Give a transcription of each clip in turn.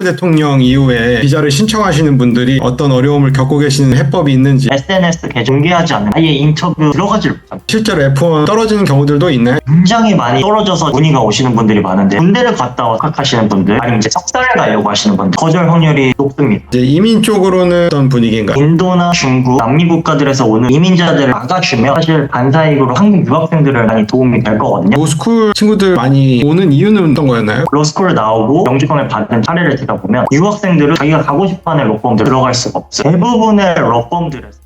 트럼프 대통령 이후에 비자를 신청하시는 분들이 어떤 어려움을 겪고 계시는 해법이 있는지, SNS 계정 공개하지 않으면 아예 인터뷰 들어가지를 못합니다. 실제로 F1 떨어지는 경우들도 있나요? 굉장히 많이 떨어져서 문의가 오시는 분들이 많은데, 군대를 갔다 와 생각하시는 분들, 아니면 이제 석사를 가려고 하시는 분들, 거절 확률이 높습니다. 이제 이민 쪽으로는 어떤 분위기인가요? 인도나 중국, 남미 국가들에서 오는 이민자들을 막아주면 사실 반사이익으로 한국 유학생들을 많이 도움이 될 거거든요. 로스쿨 친구들 많이 오는 이유는 어떤 거였나요? 로스쿨을 나오고 영주권을 받은 사례를 들어보면 유학생들은 자기가 가고 싶어하는 로펌들 들어갈 수가 없어요. 대부분의 로펌들에서.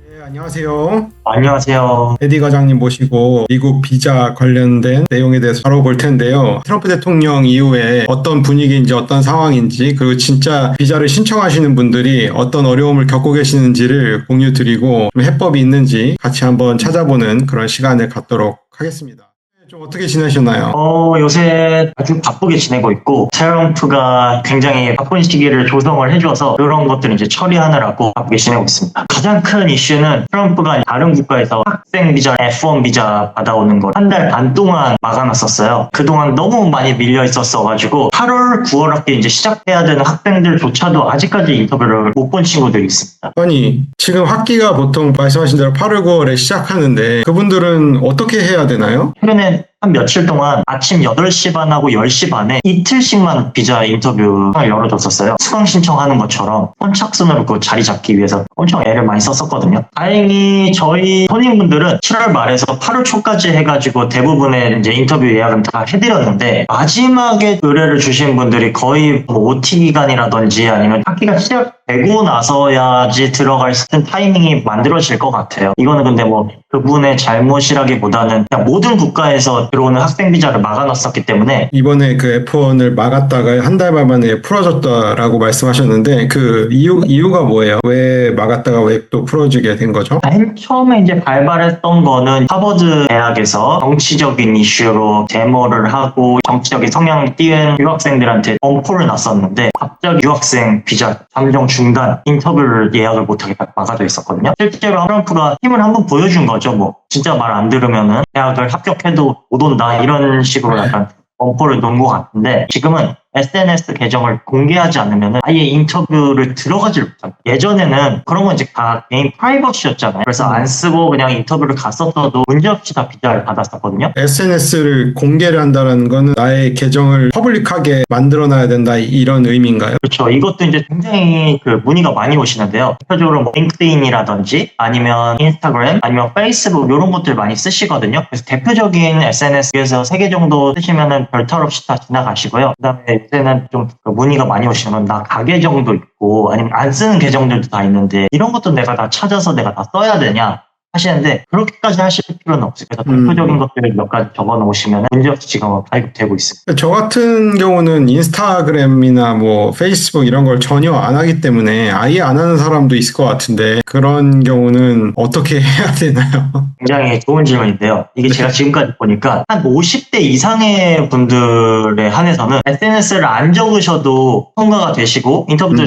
네, 안녕하세요. 안녕하세요. 에디 과장님 모시고 미국 비자 관련된 내용에 대해서 다뤄볼 텐데요. 트럼프 대통령 이후에 어떤 분위기인지 어떤 상황인지, 그리고 진짜 비자를 신청하시는 분들이 어떤 어려움을 겪고 계시는지를 공유 드리고 좀 해법이 있는지 같이 한번 찾아보는 그런 시간을 갖도록 하겠습니다. 좀 어떻게 지내셨나요? 요새 아주 바쁘게 지내고 있고, 트럼프가 굉장히 바쁜 시기를 조성을 해줘서 그런 것들을 이제 처리하느라고 바쁘게 지내고 있습니다. 가장 큰 이슈는 트럼프가 다른 국가에서 학생 비자, F1 비자 받아오는 걸 한 달 반 동안 막아놨었어요. 그동안 너무 많이 밀려 있었어가지고 8월, 9월 학기 이제 시작해야 되는 학생들조차도 아직까지 인터뷰를 못 본 친구들이 있습니다. 아니, 지금 학기가 보통 말씀하신 대로 8월, 9월에 시작하는데 그분들은 어떻게 해야 되나요? 최근에 한 며칠 동안 아침 8시 반하고 10시 반에 이틀씩만 비자 인터뷰를 열어줬었어요. 수강 신청하는 것처럼 선착순으로 그 자리 잡기 위해서 엄청 애를 많이 썼었거든요. 다행히 저희 손님분들은 7월 말에서 8월 초까지 해가지고 대부분의 이제 인터뷰 예약은 다 해드렸는데, 마지막에 의뢰를 주신 분들이 거의 뭐 OT 기간이라든지 아니면 학기가 시작되고 나서야지 들어갈 수 있는 타이밍이 만들어질 것 같아요. 이거는 근데 뭐 그분의 잘못이라기보다는 그냥 모든 국가에서 들어오는 학생 비자를 막아놨었기 때문에. 이번에 그 F1을 막았다가 한 달 반 만에 풀어줬다라고 말씀하셨는데 그 이유가 뭐예요? 왜 막았다가 왜 또 풀어주게 된 거죠? 맨 처음에 이제 발발했던 거는 하버드 대학에서 정치적인 이슈로 데모를 하고 정치적인 성향을 띄운 유학생들한테 엄포를 놨었는데, 갑자기 유학생 비자 잠정 중단, 인터뷰를 예약을 못하게 막아져 있었거든요. 실제로 트럼프가 힘을 한번 보여준 거죠. 뭐 진짜 말 안 들으면은 대학을 합격해도 못 온다, 이런 식으로 약간 엄포를 놓은 것 같은데, 지금은 SNS 계정을 공개하지 않으면 아예 인터뷰를 들어가지 못합니다. 예전에는 그런 건 이제 다 개인 프라이버시였잖아요. 그래서 안 쓰고 그냥 인터뷰를 갔었어도 문제없이 다 비자를 받았었거든요. SNS를 공개를 한다는 거는 나의 계정을 퍼블릭하게 만들어놔야 된다, 이런 의미인가요? 그렇죠. 이것도 이제 굉장히 그 문의가 많이 오시는데요. 대표적으로 뭐 링크드인이라든지 아니면 인스타그램 아니면 페이스북 이런 것들 많이 쓰시거든요. 그래서 대표적인 SNS에서 3개 정도 쓰시면은 별탈 없이 다 지나가시고요. 그다음에 요새는 좀 문의가 많이 오시는 건 나 가계정도 있고 아니면 안 쓰는 계정들도 다 있는데, 이런 것도 내가 다 찾아서 내가 다 써야 되냐 하시는데, 그렇게까지 하실 필요는 없어요. 그래서 대표적인 것들을 몇 가지 적어 놓으시면 문제없이 지금 발급되고 있습니다. 저 같은 경우는 인스타그램이나 뭐 페이스북 이런 걸 전혀 안 하기 때문에 아예 안 하는 사람도 있을 것 같은데, 그런 경우는 어떻게 해야 되나요? 굉장히 좋은 질문인데요. 이게 제가 지금까지 보니까 한 50대 이상의 분들에 한해서는 SNS를 안 적으셔도 통과가 되시고 인터뷰도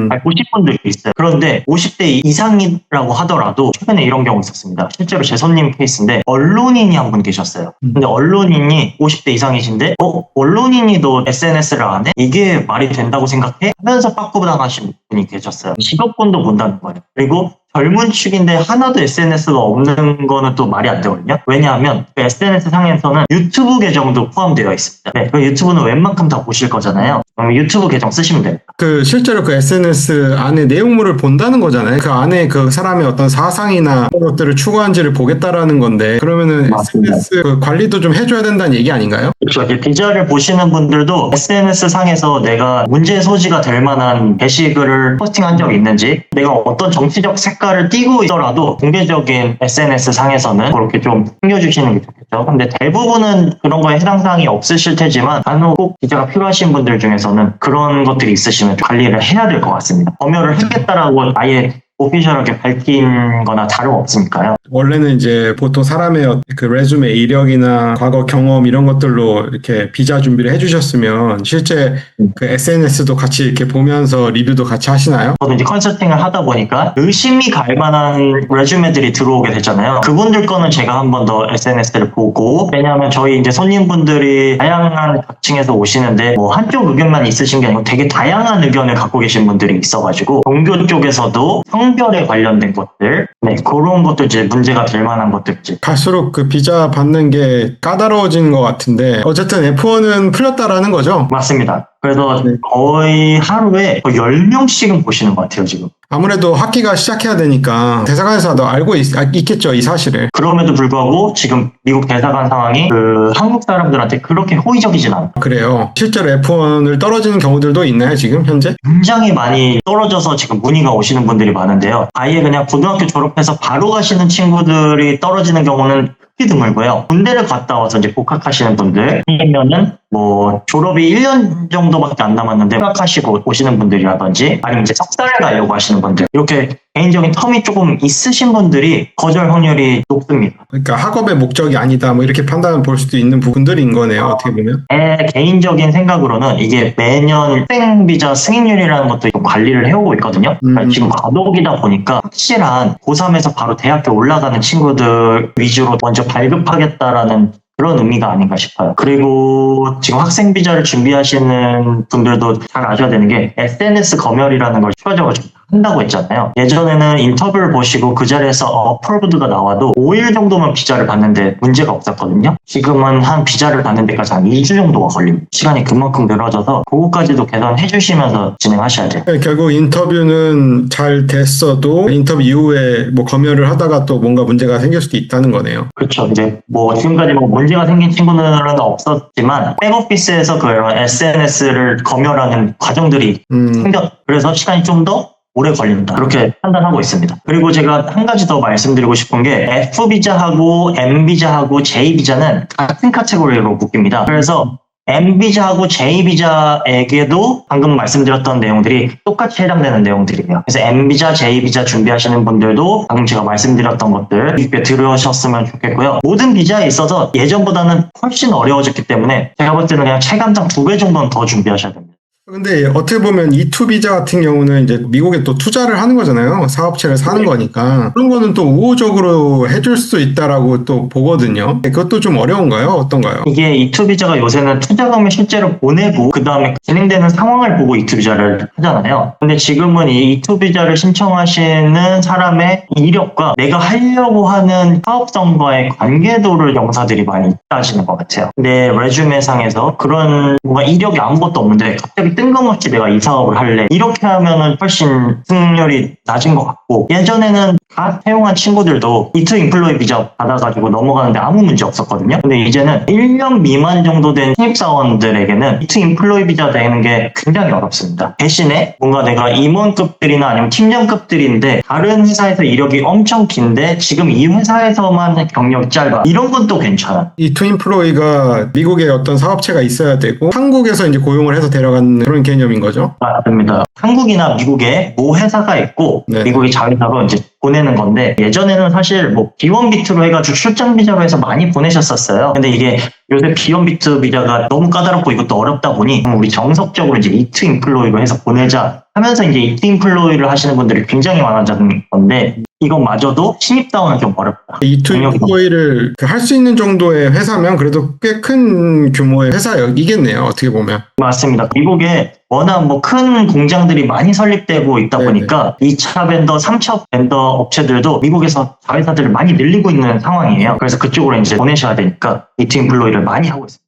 잘 보실 분들이 있어요. 그런데 50대 이상이라고 하더라도 최근에 이런 경우 있었습니다. 실제로 제 손님 케이스인데, 언론인이 한 분 계셨어요. 근데 언론인이 50대 이상이신데 언론인이도 SNS를 안 해? 이게 말이 된다고 생각해? 하면서 빠꾸당하신 분이 계셨어요. 직업권도 본다는 거예요. 그리고 젊은 축인데 하나도 SNS가 없는 거는 또 말이 안 되거든요. 왜냐하면 그 SNS 상에서는 유튜브 계정도 포함되어 있습니다. 네, 그 유튜브는 웬만큼 다 보실 거잖아요. 그럼 유튜브 계정 쓰시면 됩니다. 실제로 그 SNS 안에 내용물을 본다는 거잖아요. 그 안에 그 사람의 어떤 사상이나 그런 것들을 추구한지를 보겠다라는 건데, 그러면은 맞습니다. SNS 그 관리도 좀 해줘야 된다는 얘기 아닌가요? 그렇죠. 비자를 보시는 분들도 SNS 상에서 내가 문제 소지가 될 만한 게시글을 포스팅한 적이 있는지, 내가 어떤 정치적 색깔을 띠고 있더라도 공개적인 SNS 상에서는 그렇게 좀 챙겨주시는 게 좋겠죠. 근데 대부분은 그런 거에 해당 사항이 없으실 테지만, 간혹 꼭 비자가 필요하신 분들 중에서는 그런 것들이 있으시면 관리를 해야 될 것 같습니다. 검열을 하겠다라고 아예 오피셜하게 밝힌 거나 다름없으니까요. 원래는 이제 보통 사람의 그 레주메 이력이나 과거 경험 이런 것들로 이렇게 비자 준비를 해주셨으면 실제 그 SNS도 같이 이렇게 보면서 리뷰도 같이 하시나요? 저도 이제 컨설팅을 하다 보니까 의심이 갈 만한 레주메들이 들어오게 되잖아요. 그분들 거는 제가 한 번 더 SNS를 보고, 왜냐하면 저희 이제 손님분들이 다양한 각층에서 오시는데 뭐 한쪽 의견만 있으신 게 아니고 되게 다양한 의견을 갖고 계신 분들이 있어가지고 종교 쪽에서도 성별에 관련된 것들, 네, 그런 것도 이제 문제가 될 만한 것들이지. 갈수록 그 비자 받는 게 까다로워지는 것 같은데 어쨌든 F1은 풀렸다라는 거죠? 맞습니다. 그래서 네. 거의 하루에 10명씩은 보시는 것 같아요, 지금. 아무래도 학기가 시작해야 되니까 대사관에서도 알고 있겠죠, 이 사실을. 그럼에도 불구하고 지금 미국 대사관 상황이 그 한국 사람들한테 그렇게 호의적이진 않아요. 그래요. 실제로 F1을 떨어지는 경우들도 있나요, 지금 현재? 굉장히 많이 떨어져서 지금 문의가 오시는 분들이 많은데요. 아예 그냥 고등학교 졸업해서 바로 가시는 친구들이 떨어지는 경우는 크게 드물고요. 군대를 갔다 와서 이제 복학하시는 분들, 아니면은 뭐 졸업이 1년 정도밖에 안 남았는데 복학하시고 오시는 분들이라든지, 아니면 이제 석사를 가려고 하시는 분들, 이렇게 개인적인 텀이 조금 있으신 분들이 거절 확률이 높습니다. 그러니까 학업의 목적이 아니다, 뭐 이렇게 판단을 볼 수도 있는 부분들인 거네요, 어떻게 보면. 제 개인적인 생각으로는 이게 매년 학생 비자 승인율이라는 것도 좀 관리를 해오고 있거든요. 그러니까 지금 과도기다 보니까 확실한 고3에서 바로 대학교 올라가는 친구들 위주로 먼저 발급하겠다라는 그런 의미가 아닌가 싶어요. 그리고 지금 학생 비자를 준비하시는 분들도 잘 아셔야 되는 게 SNS 검열이라는 걸 추가적으로 좀 한다고 했잖아요. 예전에는 인터뷰를 보시고 그 자리에서 어프로브드가 나와도 5일 정도면 비자를 받는데 문제가 없었거든요. 지금은 한 비자를 받는 데까지 한 2주 정도가 걸립니다. 시간이 그만큼 늘어져서 그거까지도 계산해 주시면서 진행하셔야 돼요. 결국 인터뷰는 잘 됐어도 인터뷰 이후에 뭐 검열을 하다가 또 뭔가 문제가 생길 수도 있다는 거네요. 그렇죠. 이제 뭐 지금까지 뭐 문제가 생긴 친구들은 없었지만 백오피스에서 그 SNS를 검열하는 과정들이 생겼. 그래서 시간이 좀 더 오래 걸린다. 그렇게 판단하고 있습니다. 그리고 제가 한 가지 더 말씀드리고 싶은 게 F 비자하고 M 비자하고 J 비자는 같은 카테고리로 묶입니다. 그래서 M 비자하고 J 비자에게도 방금 말씀드렸던 내용들이 똑같이 해당되는 내용들이에요. 그래서 M 비자, J 비자 준비하시는 분들도 방금 제가 말씀드렸던 것들 익히 들으셨으면 좋겠고요. 모든 비자에 있어서 예전보다는 훨씬 어려워졌기 때문에 제가 볼 때는 그냥 체감상 2배 정도는 더 준비하셔야 됩니다. 근데 어떻게 보면 E2 비자 같은 경우는 이제 미국에 또 투자를 하는 거잖아요. 사업체를 사는 거니까. 그런 거는 또 우호적으로 해줄 수 있다라고 또 보거든요. 그것도 좀 어려운가요? 어떤가요? 이게 E2 비자가 요새는 투자금을 실제로 보내고 그 다음에 진행되는 상황을 보고 E2 비자를 하잖아요. 근데 지금은 이 E2 비자를 신청하시는 사람의 이력과 내가 하려고 하는 사업성과의 관계도를 영사들이 많이 따지는 것 같아요. 내 레주메 상에서 그런 뭔가 이력이 아무것도 없는데 갑자기 뜬금없이 내가 이 사업을 할래, 이렇게 하면은 훨씬 승률이 낮은 것 같고, 예전에는 다 채용한 친구들도 E2 인플로이 비자 받아가지고 넘어가는데 아무 문제 없었거든요. 근데 이제는 1년 미만 정도 된 신입사원들에게는 E2 인플로이 비자 되는 게 굉장히 어렵습니다. 대신에 뭔가 내가 임원급들이나 아니면 팀장급들인데 다른 회사에서 이력이 엄청 긴데 지금 이 회사에서만 경력이 짧아, 이런 건 또 괜찮아. E2 인플로이가 미국에 어떤 사업체가 있어야 되고 한국에서 이제 고용을 해서 데려가는 그런 개념인 거죠? 맞습니다. 한국이나 미국에 모 회사가 있고 네. 미국이 자회사로 이제 보내는 건데, 예전에는 사실 뭐 B1, B2로 해가지고 출장 비자로 해서 많이 보내셨었어요. 근데 이게 요새 B1, B2 비자가 너무 까다롭고 이것도 어렵다 보니 우리 정석적으로 이제 E2 인플로이로 해서 보내자 하면서 이제 E2 인플로이를 하시는 분들이 굉장히 많아지는 건데, 이것마저도 신입사원은 좀 어렵다. E2 인플로이를 할 수 있는 정도의 회사면 그래도 꽤 큰 규모의 회사이겠네요. 어떻게 보면. 맞습니다. 미국에 워낙 뭐 큰 공장들이 많이 설립되고 있다 보니까 2차 벤더, 3차 벤더 업체들도 미국에서 자회사들을 많이 늘리고 있는 상황이에요. 그래서 그쪽으로 이제 보내셔야 되니까 E2 인플로이를 많이 하고 있습니다.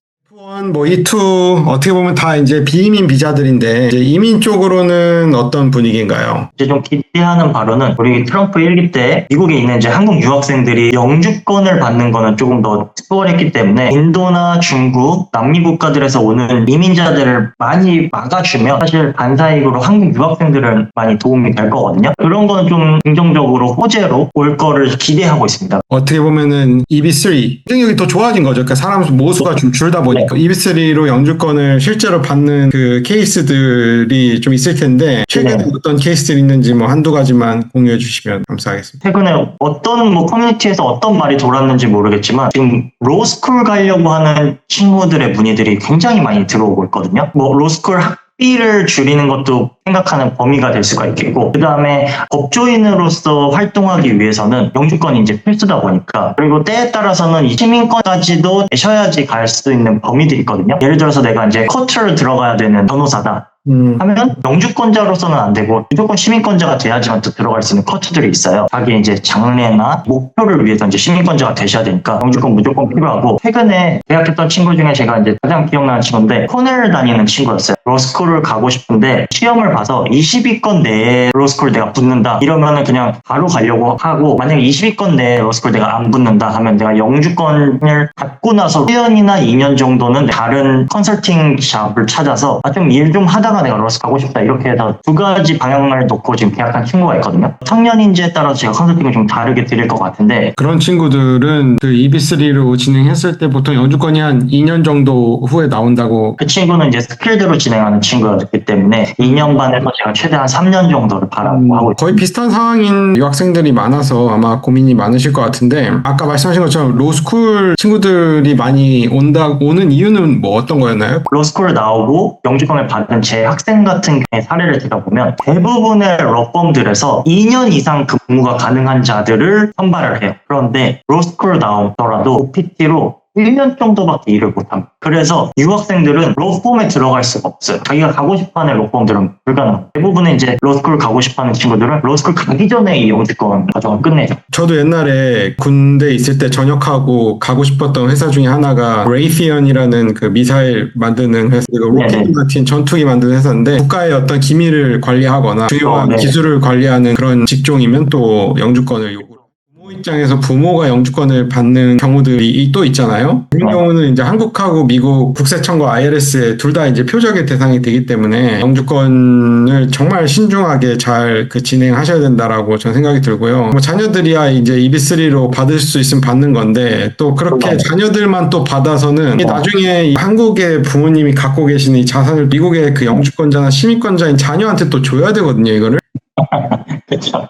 F1, 뭐 E2 어떻게 보면 다 이제 비이민 비자들인데 이제 이민 쪽으로는 어떤 분위기인가요? 이제 좀 기대하는 바로는 우리 트럼프 1기 때 미국에 있는 이제 한국 유학생들이 영주권을 받는 거는 조금 더 수월했기 때문에 인도나 중국, 남미 국가들에서 오는 이민자들을 많이 막아주면 사실 반사익으로 한국 유학생들은 많이 도움이 될 거거든요. 그런 거는 좀 긍정적으로 호재로 올 거를 기대하고 있습니다. 어떻게 보면은 EB3 경쟁력이 더 좋아진 거죠. 그러니까 사람 모수가 좀 줄다 보니까 EB3로 영주권을 실제로 받는 그 케이스들이 좀 있을 텐데 최근에 네. 어떤 케이스들이 있는지 뭐 한두 가지만 공유해 주시면 감사하겠습니다. 최근에 어떤 뭐 커뮤니티에서 어떤 말이 돌았는지 모르겠지만 지금 로스쿨 가려고 하는 친구들의 문의들이 굉장히 많이 들어오고 있거든요. 뭐 로스쿨 학비를 줄이는 것도 생각하는 범위가 될 수가 있겠고, 그 다음에 법조인으로서 활동하기 위해서는 영주권이 이제 필수다 보니까, 그리고 때에 따라서는 이 시민권까지도 내셔야지 갈 수 있는 범위들이 있거든요. 예를 들어서 내가 이제 커트를 들어가야 되는 변호사다 하면 영주권자로서는 안 되고 무조건 시민권자가 돼야지만 또 들어갈 수 있는 커트들이 있어요. 자기 이제 장래나 목표를 위해서 이제 시민권자가 되셔야 되니까 영주권 무조건 필요하고, 최근에 계약했던 친구 중에 제가 이제 가장 기억나는 친구인데 코넬 다니는 친구였어요. 로스쿨을 가고 싶은데 시험을 봐서 20위권 내에 로스쿨 내가 붙는다 이러면은 그냥 바로 가려고 하고, 만약에 20위권 내에 로스쿨 내가 안 붙는다 하면 내가 영주권을 받고 나서 1년이나 2년 정도는 다른 컨설팅 잡을 찾아서 좀 일 좀 하다가 내가 로스쿨 가고 싶다 이렇게 해서 두 가지 방향을 놓고 지금 계약한 친구가 있거든요. 청년인지에 따라서 제가 컨설팅을 좀 다르게 드릴 것 같은데, 그런 친구들은 그 EB3로 진행했을 때 보통 영주권이 한 2년 정도 후에 나온다고. 그 친구는 이제 스킬대로 진행하는 친구였기 때문에 2년 반에서 제가 최대한 3년 정도를 바라고 하고 있습니다. 거의 비슷한 상황인 유학생들이 많아서 아마 고민이 많으실 것 같은데, 아까 말씀하신 것처럼 로스쿨 친구들이 많이 오는 이유는 뭐 어떤 거였나요? 로스쿨을 나오고 영주권을 받은 제 학생 같은 경우의 사례를 들어보면 대부분의 러펌들에서 2년 이상 근무가 가능한 자들을 선발을 해요. 그런데 로스쿨 나오더라도 OPT로 1년 정도밖에 일을 못합니다. 그래서 유학생들은 로펌에 들어갈 수가 없어요. 자기가 가고 싶어하는 로펌들은 불가능합니다. 대부분의 이제 로스쿨 가고 싶어하는 친구들은 로스쿨 가기 전에 이 영주권 과정을 끝내죠. 저도 옛날에 군대 있을 때 전역하고 가고 싶었던 회사 중에 하나가 레이피언이라는 그 미사일 만드는 회사, 로켓 마틴 전투기 만드는 회사인데, 국가의 어떤 기밀을 관리하거나 중요한 기술을 관리하는 그런 직종이면 또 영주권을 요구해요. 부모 입장에서 부모가 영주권을 받는 경우들이 또 있잖아요. 그런 경우는 이제 한국하고 미국 국세청과 IRS에 둘 다 이제 표적의 대상이 되기 때문에 영주권을 정말 신중하게 잘 진행하셔야 된다라고 저는 생각이 들고요. 뭐 자녀들이야 이제 EB3로 받을 수 있으면 받는 건데, 또 그렇게 자녀들만 또 받아서는 나중에 한국의 부모님이 갖고 계시는 이 자산을 미국의 그 영주권자나 시민권자인 자녀한테 또 줘야 되거든요, 이거를.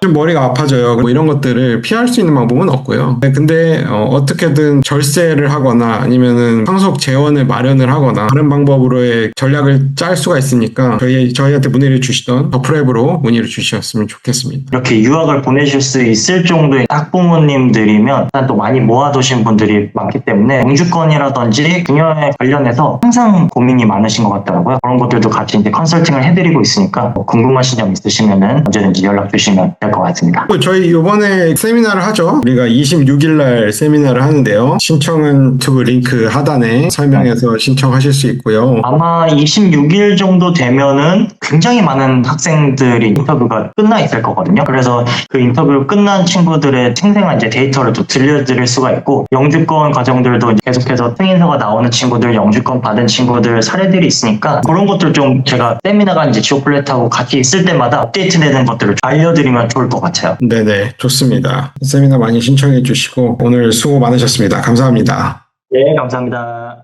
좀 머리가 아파져요. 뭐 이런 것들을 피할 수 있는 방법은 없고요. 근데 어떻게든 절세를 하거나 아니면은 상속 재원을 마련을 하거나 다른 방법으로의 전략을 짤 수가 있으니까 저희한테 문의를 주시던 더프랩으로 문의를 주셨으면 좋겠습니다. 이렇게 유학을 보내실 수 있을 정도의 학부모님들이면 일단 또 많이 모아두신 분들이 많기 때문에 영주권이라든지 분야에 관련해서 항상 고민이 많으신 것 같더라고요. 그런 것들도 같이 이제 컨설팅을 해드리고 있으니까 뭐 궁금하신 점 있으시면은 언제든지 연락 주시면 될 것 같습니다. 저희 이번에 세미나를 하죠. 우리가 26일 날 세미나를 하는데요. 신청은 유튜브 링크 하단에 설명해서 신청하실 수 있고요. 아마 26일 정도 되면은 굉장히 많은 학생들이 인터뷰가 끝나 있을 거거든요. 그래서 그 인터뷰 끝난 친구들의 생생한 이제 데이터를 또 들려드릴 수가 있고, 영주권 과정들도 이제 계속해서 승인서가 나오는 친구들, 영주권 받은 친구들 사례들이 있으니까 그런 것들 좀 제가 세미나가 이제 지오플랫하고 같이 있을 때마다 업데이트되는 것들을 알려드리면 좋을 것 같아요. 네네, 좋습니다. 세미나 많이 신청해 주시고 오늘 수고 많으셨습니다. 감사합니다. 네, 감사합니다.